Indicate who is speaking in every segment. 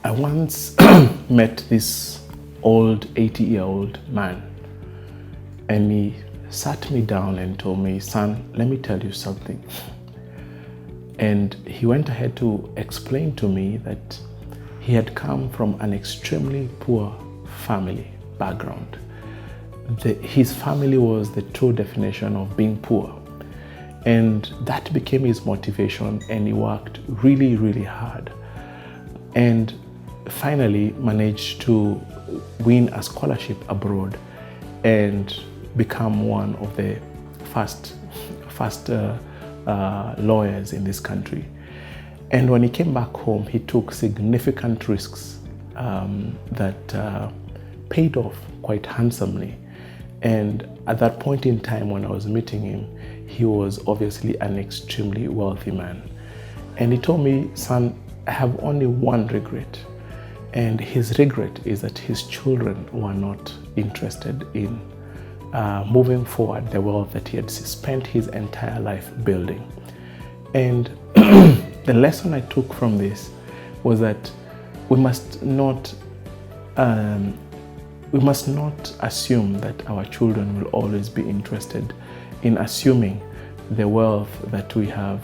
Speaker 1: I once met this old 80-year-old man, and he sat me down and told me, "Son, let me tell you something." And he went ahead to explain to me that he had come from an extremely poor family background. His family was the true definition of being poor. And that became his motivation, and he worked really, really hard. And finally managed to win a scholarship abroad and become one of the first lawyers in this country. And when he came back home, he took significant risks that paid off quite handsomely. And at that point in time when I was meeting him, he was obviously an extremely wealthy man. And he told me, "Son, I have only one regret." And his regret is that his children were not interested in moving forward the wealth that he had spent his entire life building. And the lesson I took from this was that we must not assume that our children will always be interested in assuming the wealth that we have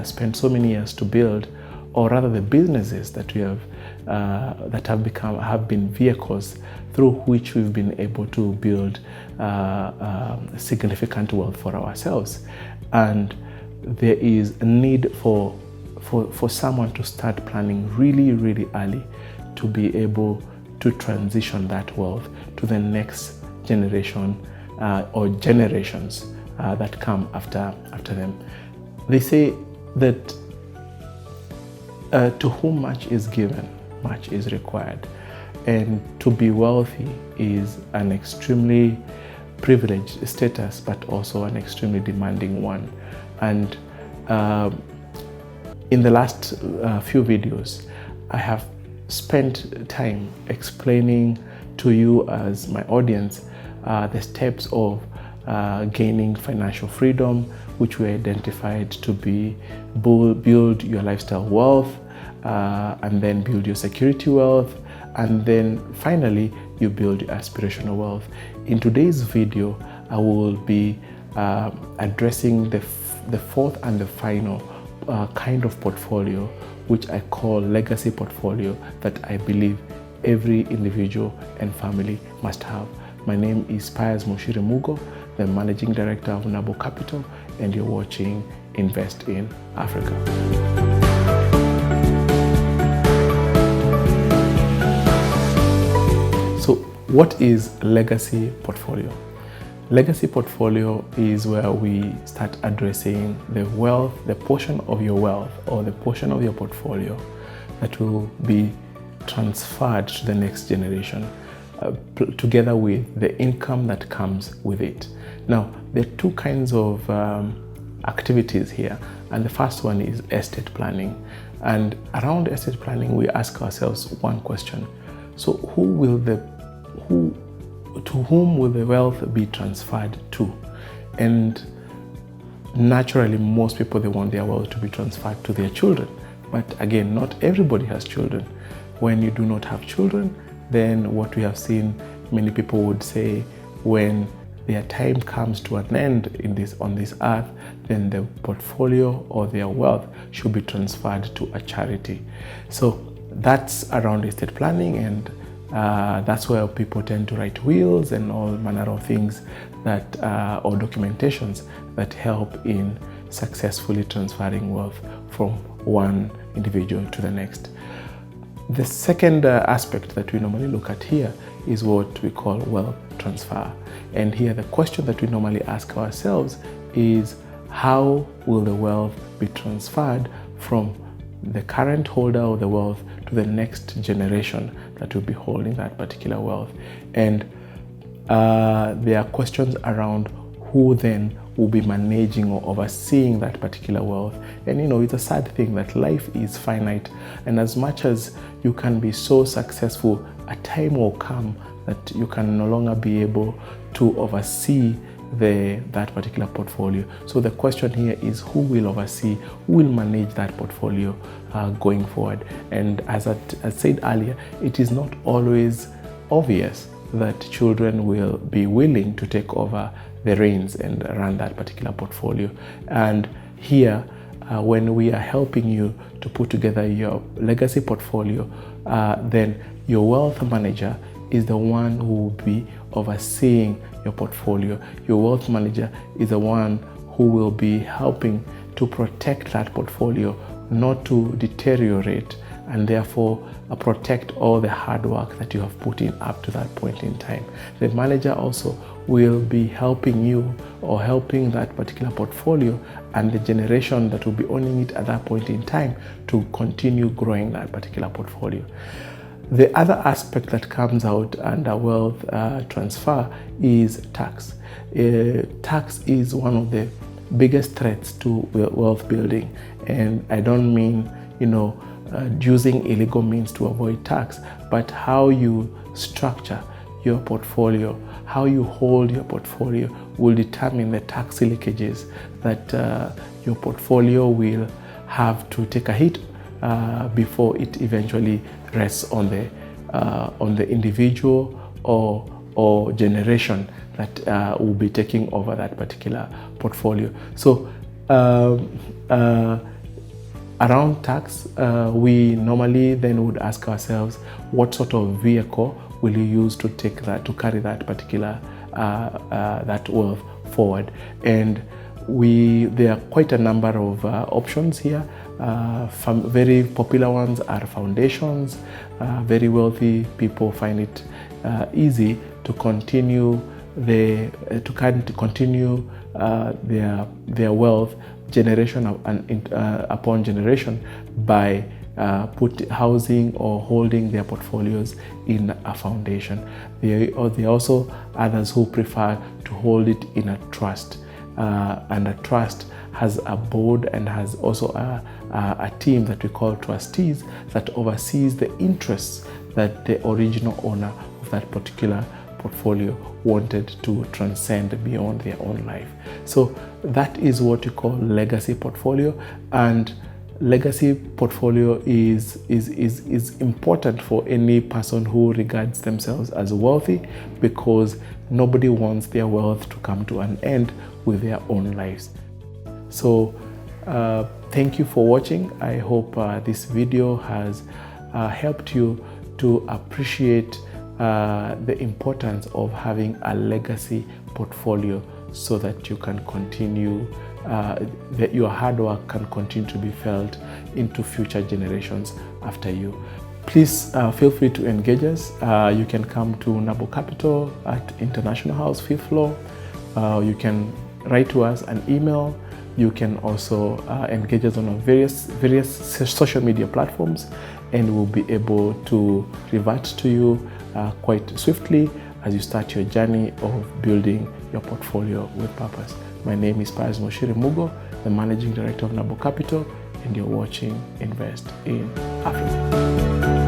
Speaker 1: spent so many years to build, or rather the businesses that we have have been vehicles through which we've been able to build significant wealth for ourselves. And there is a need for someone to start planning really, really early to be able to transition that wealth to the next generation or generations that come after them. They say that to whom much is given, much is required. And to be wealthy is an extremely privileged status, but also an extremely demanding one. And in the last few videos, I have spent time explaining to you as my audience the steps of gaining financial freedom, which we identified to be build your lifestyle wealth, and then build your security wealth, and then finally you build your aspirational wealth. In today's video, I will be addressing the fourth and the final kind of portfolio, which I call legacy portfolio, that I believe every individual and family must have. My name is Pius Mugo, the Managing Director of Nabo Capital, and you're watching Invest in Africa. So what is legacy portfolio? Legacy portfolio is where we start addressing the wealth, the portion of your wealth or the portion of your portfolio that will be transferred to the next generation, together with the income that comes with it. Now, there are two kinds of activities here, and the first one is estate planning. And around estate planning, we ask ourselves one question: so to whom will the wealth be transferred to? And naturally, most people, they want their wealth to be transferred to their children. But again, not everybody has children. When you do not have children, then what we have seen, many people would say, when their time comes to an end on this earth, then the portfolio or their wealth should be transferred to a charity. So that's around estate planning, and that's where people tend to write wills and all manner of things that or documentations that help in successfully transferring wealth from one individual to the next. The second aspect that we normally look at here is what we call wealth transfer. And here the question that we normally ask ourselves is, how will the wealth be transferred from the current holder of the wealth to the next generation that will be holding that particular wealth? And there are questions around who then will be managing or overseeing that particular wealth. And it's a sad thing that life is finite, and as much as you can be so successful, a time will come that you can no longer be able to oversee that particular portfolio. So the question here is, who will oversee, who will manage that portfolio going forward? And as I said earlier, it is not always obvious that children will be willing to take over the reins and run that particular portfolio. And here, when we are helping you to put together your legacy portfolio, then your wealth manager is the one who will be overseeing your portfolio. Your wealth manager is the one who will be helping to protect that portfolio, not to deteriorate, and therefore protect all the hard work that you have put in up to that point in time. The manager also will be helping you, or helping that particular portfolio and the generation that will be owning it at that point in time, to continue growing that particular portfolio. The other aspect that comes out under wealth transfer is tax. Tax is one of the biggest threats to wealth building, and I don't mean, using illegal means to avoid tax, but how you structure your portfolio, how you hold your portfolio will determine the tax leakages that your portfolio will have to take a hit before it eventually rests on the individual or generation that will be taking over that particular portfolio. So around tax, we normally then would ask ourselves, what sort of vehicle will you use to carry that particular that wealth forward? And there are quite a number of options here. Very popular ones are foundations. Very wealthy people find it easy to continue their wealth generation upon generation by housing or holding their portfolios in a foundation. There are also others who prefer to hold it in a trust, and a trust has a board and has also a team that we call trustees that oversees the interests that the original owner of that particular portfolio wanted to transcend beyond their own life. So that is what we call legacy portfolio, and legacy portfolio is important for any person who regards themselves as wealthy, because nobody wants their wealth to come to an end with their own lives. So thank you for watching. I hope this video has helped you to appreciate the importance of having a legacy portfolio, so that you can continue, that your hard work can continue to be felt into future generations after you. Please feel free to engage us. You can come to Nabo Capital at International House, 5th floor. You can write to us an email. You can also engage us on our various social media platforms, and we'll be able to revert to you quite swiftly as you start your journey of building your portfolio with purpose. My name is Pius Mugo, the Managing Director of Nabo Capital, and you're watching Invest in Africa.